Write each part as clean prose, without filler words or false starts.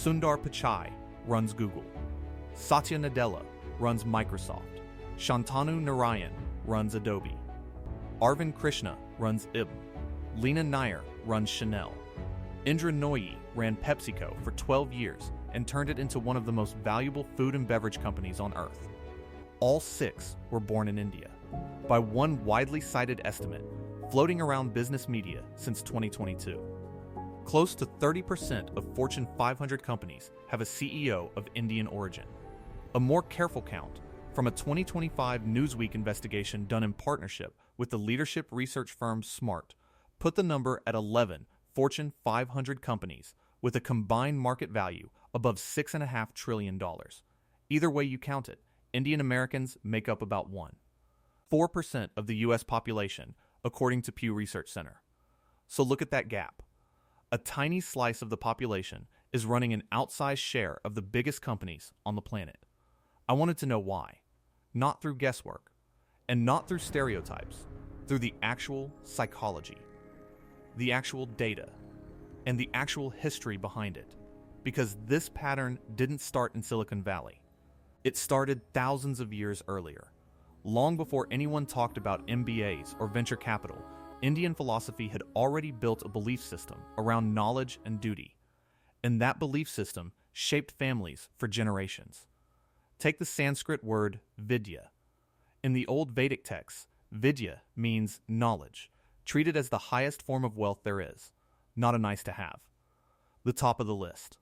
Sundar Pichai runs Google. Satya Nadella runs Microsoft. Shantanu Narayan runs Adobe. Arvind Krishna runs IBM. Lena Nair runs Chanel. Indra Nooyi ran PepsiCo for 12 years and turned it into one of the most valuable food and beverage companies on earth. All 6 were born in India. By one widely cited estimate, floating around business media since 2022. Close to 30% of Fortune 500 companies have a CEO of Indian origin. A more careful count, from a 2025 Newsweek investigation done in partnership with the leadership research firm Smart, put the number at 11 Fortune 500 companies with a combined market value above $6.5 trillion. Either way you count it, Indian Americans make up about 4% of the U.S. population, according to Pew Research Center. So look at that gap. A tiny slice of the population is running an outsized share of the biggest companies on the planet. I wanted to know why. Not through guesswork, and not through stereotypes, through the actual psychology, the actual data, and the actual history behind it. Because this pattern didn't start in Silicon Valley. It started thousands of years earlier. Long before anyone talked about MBAs or venture capital, Indian philosophy had already built a belief system around knowledge and duty. And that belief system shaped families for generations. Take the Sanskrit word vidya. In the old Vedic texts, vidya means knowledge, treated as the highest form of wealth there is, not a nice to have. The top of the list.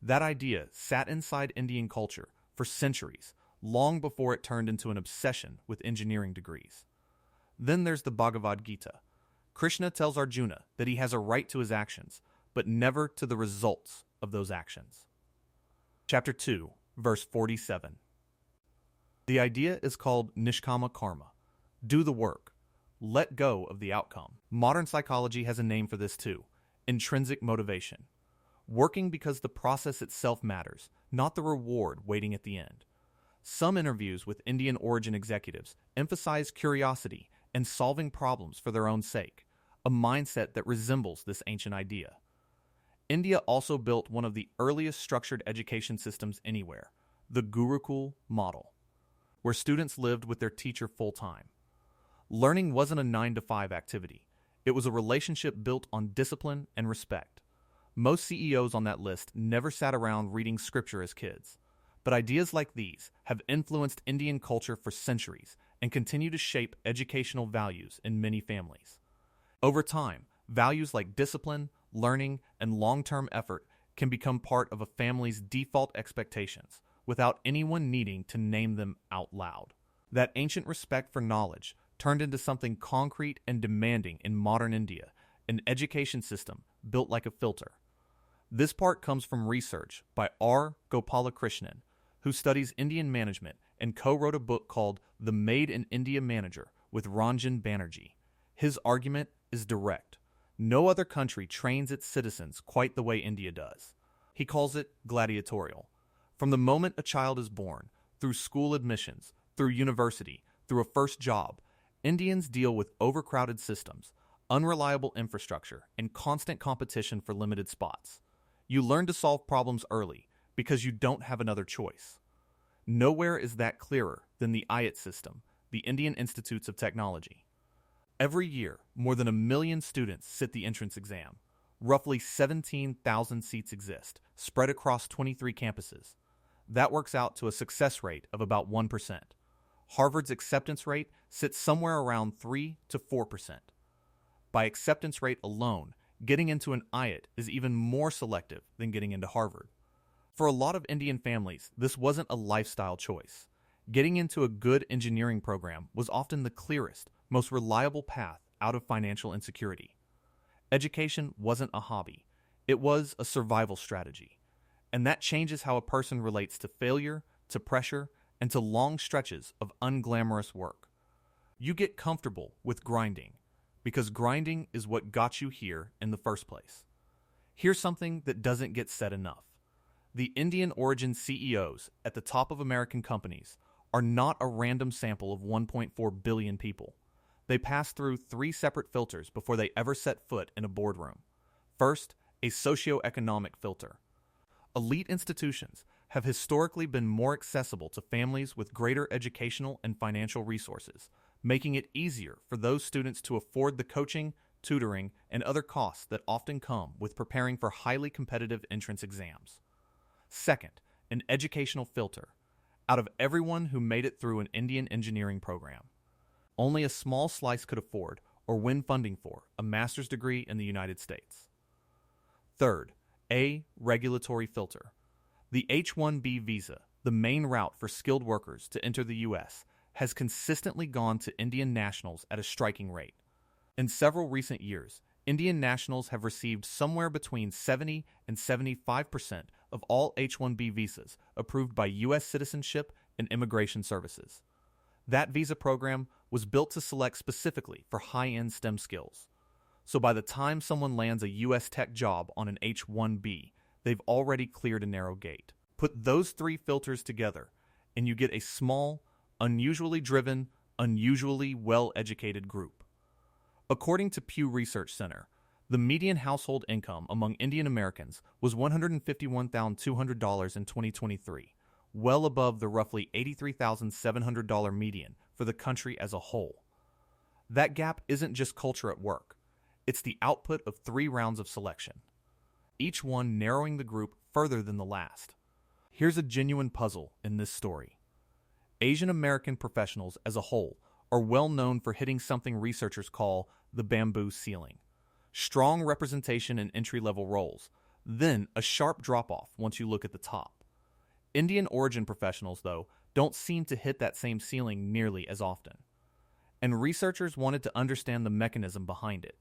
That idea sat inside Indian culture for centuries, long before it turned into an obsession with engineering degrees. Then there's the Bhagavad Gita. Krishna tells Arjuna that he has a right to his actions, but never to the results of those actions. Chapter 2, verse 47. The idea is called nishkama karma. Do the work. Let go of the outcome. Modern psychology has a name for this too. Intrinsic motivation. Working because the process itself matters, not the reward waiting at the end. Some interviews with Indian origin executives emphasize curiosity and solving problems for their own sake, a mindset that resembles this ancient idea. India also built one of the earliest structured education systems anywhere, the Gurukul model, where students lived with their teacher full-time. Learning wasn't a 9-to-5 activity. It was a relationship built on discipline and respect. Most CEOs on that list never sat around reading scripture as kids. But ideas like these have influenced Indian culture for centuries and continue to shape educational values in many families. Over time, values like discipline, learning, and long-term effort can become part of a family's default expectations without anyone needing to name them out loud. That ancient respect for knowledge turned into something concrete and demanding in modern India, an education system built like a filter. This part comes from research by R. Gopalakrishnan, who studies Indian management and co-wrote a book called The Made in India Manager with Ranjan Banerjee. His argument is direct. No other country trains its citizens quite the way India does. He calls it gladiatorial. From the moment a child is born, through school admissions, through university, through a first job, Indians deal with overcrowded systems, unreliable infrastructure, and constant competition for limited spots. You learn to solve problems early because you don't have another choice. Nowhere is that clearer than the IIT system, the Indian Institutes of Technology. Every year, more than 1 million students sit the entrance exam. Roughly 17,000 seats exist, spread across 23 campuses. That works out to a success rate of about 1%. Harvard's acceptance rate sits somewhere around 3 to 4%. By acceptance rate alone, getting into an IIT is even more selective than getting into Harvard. For a lot of Indian families, this wasn't a lifestyle choice. Getting into a good engineering program was often the clearest, most reliable path out of financial insecurity. Education wasn't a hobby. It was a survival strategy. And that changes how a person relates to failure, to pressure, and to long stretches of unglamorous work. You get comfortable with grinding, because grinding is what got you here in the first place. Here's something that doesn't get said enough. The Indian origin CEOs at the top of American companies are not a random sample of 1.4 billion people. They pass through 3 separate filters before they ever set foot in a boardroom. First, a socioeconomic filter. Elite institutions have historically been more accessible to families with greater educational and financial resources, making it easier for those students to afford the coaching, tutoring, and other costs that often come with preparing for highly competitive entrance exams. Second, an educational filter. Out of everyone who made it through an Indian engineering program, only a small slice could afford or win funding for a master's degree in the United States. Third, a regulatory filter. The H-1B visa, the main route for skilled workers to enter the U.S., has consistently gone to Indian nationals at a striking rate. In several recent years, Indian nationals have received somewhere between 70 and 75% of all H-1B visas approved by U.S. Citizenship and Immigration Services. That visa program was built to select specifically for high-end STEM skills. So by the time someone lands a U.S. tech job on an H-1B, they've already cleared a narrow gate. Put those three filters together, and you get a small, unusually driven, unusually well-educated group. According to Pew Research Center, the median household income among Indian Americans was $151,200 in 2023, well above the roughly $83,700 median for the country as a whole. That gap isn't just culture at work. It's the output of 3 rounds of selection, each one narrowing the group further than the last. Here's a genuine puzzle in this story. Asian American professionals as a whole are well known for hitting something researchers call the bamboo ceiling. Strong representation in entry-level roles, then a sharp drop-off once you look at the top. Indian origin professionals, though, don't seem to hit that same ceiling nearly as often. And researchers wanted to understand the mechanism behind it.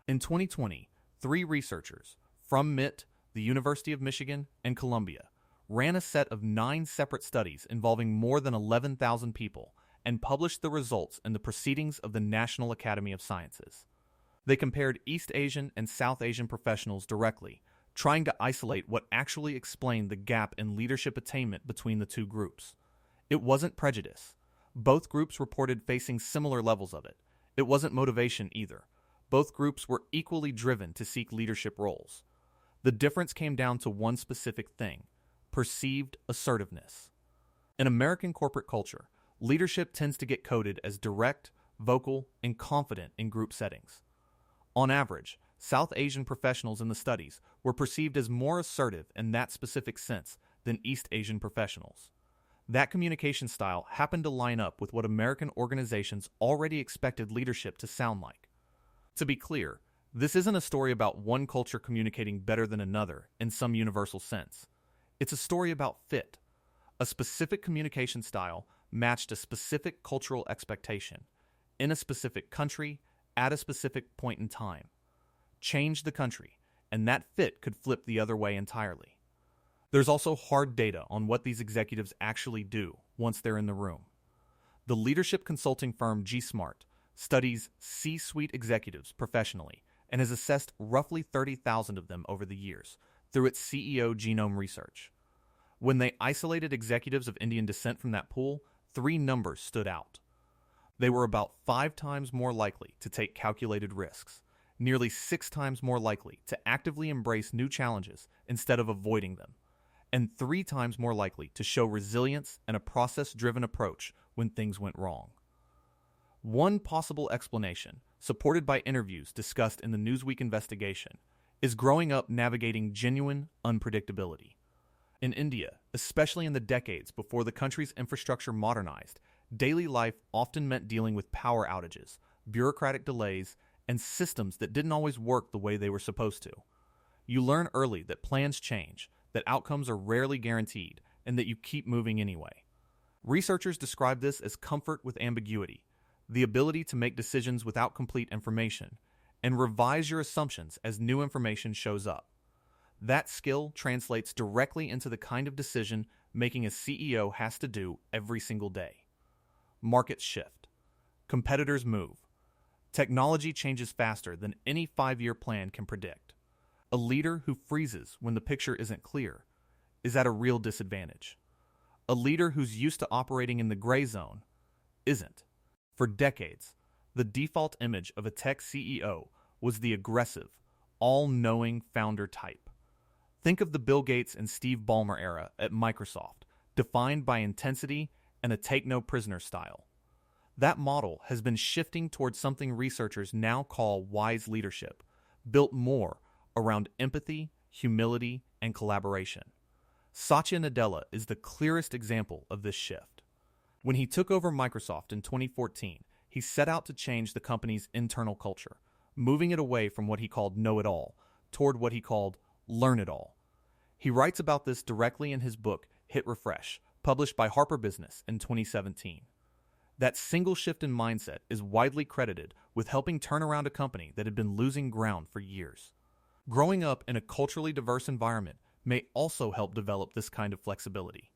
In 2020, 3 researchers from MIT, the University of Michigan, and Columbia ran a set of 9 separate studies involving more than 11,000 people and published the results in the Proceedings of the National Academy of Sciences. They compared East Asian and South Asian professionals directly, trying to isolate what actually explained the gap in leadership attainment between the two groups. It wasn't prejudice. Both groups reported facing similar levels of it. It wasn't motivation either. Both groups were equally driven to seek leadership roles. The difference came down to one specific thing: perceived assertiveness. In American corporate culture, leadership tends to get coded as direct, vocal, and confident in group settings. On average, South Asian professionals in the studies were perceived as more assertive in that specific sense than East Asian professionals. That communication style happened to line up with what American organizations already expected leadership to sound like. To be clear, this isn't a story about one culture communicating better than another in some universal sense. It's a story about fit. A specific communication style matched a specific cultural expectation, in a specific country, at a specific point in time. Change the country, and that fit could flip the other way entirely. There's also hard data on what these executives actually do once they're in the room. The leadership consulting firm G-Smart studies C-suite executives professionally and has assessed roughly 30,000 of them over the years through its CEO genome research. When they isolated executives of Indian descent from that pool, 3 numbers stood out. They were about 5 times more likely to take calculated risks, nearly 6 times more likely to actively embrace new challenges instead of avoiding them, and 3 times more likely to show resilience and a process-driven approach when things went wrong. One possible explanation, supported by interviews discussed in the Newsweek investigation, is growing up navigating genuine unpredictability. In India, especially in the decades before the country's infrastructure modernized, daily life often meant dealing with power outages, bureaucratic delays, and systems that didn't always work the way they were supposed to. You learn early that plans change, that outcomes are rarely guaranteed, and that you keep moving anyway. Researchers describe this as comfort with ambiguity, the ability to make decisions without complete information, and revise your assumptions as new information shows up. That skill translates directly into the kind of decision making a CEO has to do every single day. Markets shift. Competitors move. Technology changes faster than any 5-year plan can predict. A leader who freezes when the picture isn't clear is at a real disadvantage. A leader who's used to operating in the gray zone isn't. For decades, the default image of a tech CEO was the aggressive, all-knowing founder type. Think of the Bill Gates and Steve Ballmer era at Microsoft, defined by intensity and a take-no-prisoner style. That model has been shifting towards something researchers now call wise leadership, built more around empathy, humility, and collaboration. Satya Nadella is the clearest example of this shift. When he took over Microsoft in 2014, he set out to change the company's internal culture, moving it away from what he called know-it-all toward what he called learn-it-all. He writes about this directly in his book, Hit Refresh, published by Harper Business in 2017. That single shift in mindset is widely credited with helping turn around a company that had been losing ground for years. Growing up in a culturally diverse environment may also help develop this kind of flexibility.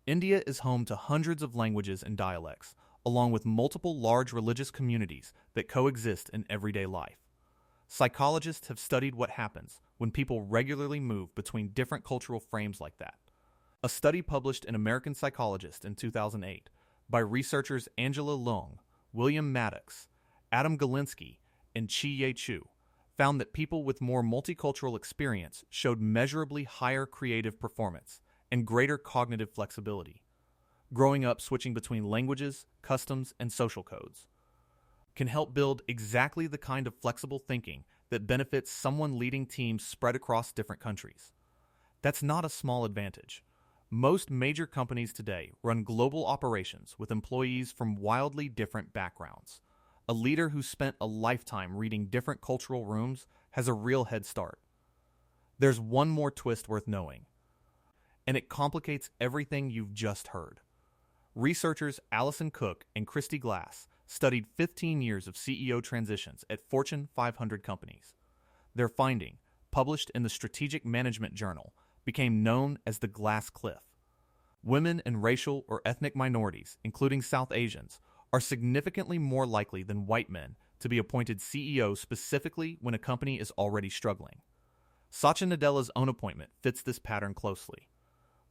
India is home to hundreds of languages and dialects, along with multiple large religious communities that coexist in everyday life. Psychologists have studied what happens when people regularly move between different cultural frames like that. A study published in American Psychologist in 2008 by researchers Angela Leung, William Maddox, Adam Galinsky, and Chi-Ye Chu found that people with more multicultural experience showed measurably higher creative performance and greater cognitive flexibility. Growing up switching between languages, customs, and social codes can help build exactly the kind of flexible thinking that benefits someone leading teams spread across different countries. That's not a small advantage. Most major companies today run global operations with employees from wildly different backgrounds. A leader who spent a lifetime reading different cultural rooms has a real head start. There's one more twist worth knowing, and it complicates everything you've just heard. Researchers Alison Cook and Christy Glass studied 15 years of CEO transitions at Fortune 500 companies. Their finding, published in the Strategic Management Journal, became known as the Glass Cliff. Women and racial or ethnic minorities, including South Asians, are significantly more likely than white men to be appointed CEO specifically when a company is already struggling. Satya Nadella's own appointment fits this pattern closely.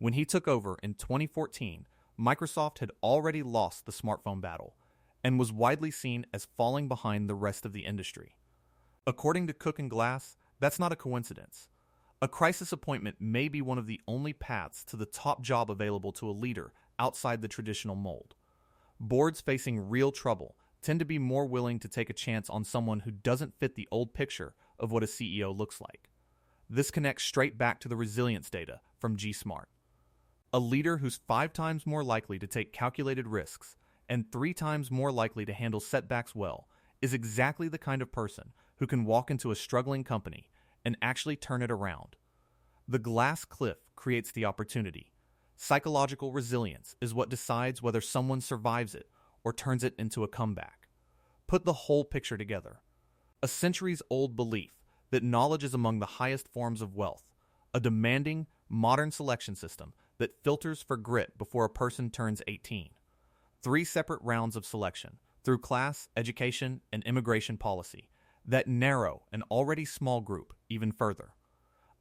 When he took over in 2014, Microsoft had already lost the smartphone battle and was widely seen as falling behind the rest of the industry. According to Cook and Glass, that's not a coincidence. A crisis appointment may be one of the only paths to the top job available to a leader outside the traditional mold. Boards facing real trouble tend to be more willing to take a chance on someone who doesn't fit the old picture of what a CEO looks like. This connects straight back to the resilience data from G-Smart. A leader who's 5 times more likely to take calculated risks and 3 times more likely to handle setbacks well is exactly the kind of person who can walk into a struggling company and actually turn it around. The glass cliff creates the opportunity. Psychological resilience is what decides whether someone survives it or turns it into a comeback. Put the whole picture together. A centuries-old belief that knowledge is among the highest forms of wealth, a demanding, modern selection system that filters for grit before a person turns 18. 3 separate rounds of selection, through class, education, and immigration policy, that narrow an already small group even further.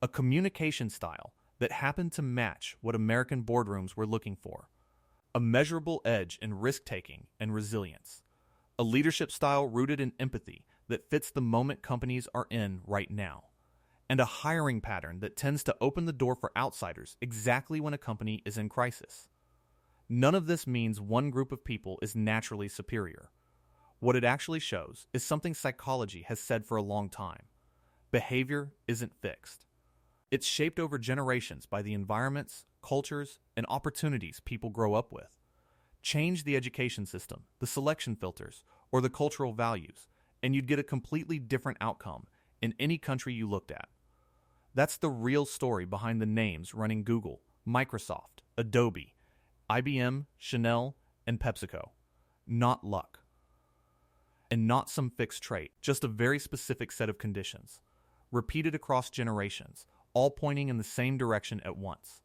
A communication style that happened to match what American boardrooms were looking for. A measurable edge in risk-taking and resilience. A leadership style rooted in empathy that fits the moment companies are in right now. And a hiring pattern that tends to open the door for outsiders exactly when a company is in crisis. None of this means one group of people is naturally superior. What it actually shows is something psychology has said for a long time. Behavior isn't fixed. It's shaped over generations by the environments, cultures, and opportunities people grow up with. Change the education system, the selection filters, or the cultural values, and you'd get a completely different outcome in any country you looked at. That's the real story behind the names running Google, Microsoft, Adobe, IBM, Chanel, and PepsiCo. Not luck. And not some fixed trait, just a very specific set of conditions, repeated across generations, all pointing in the same direction at once.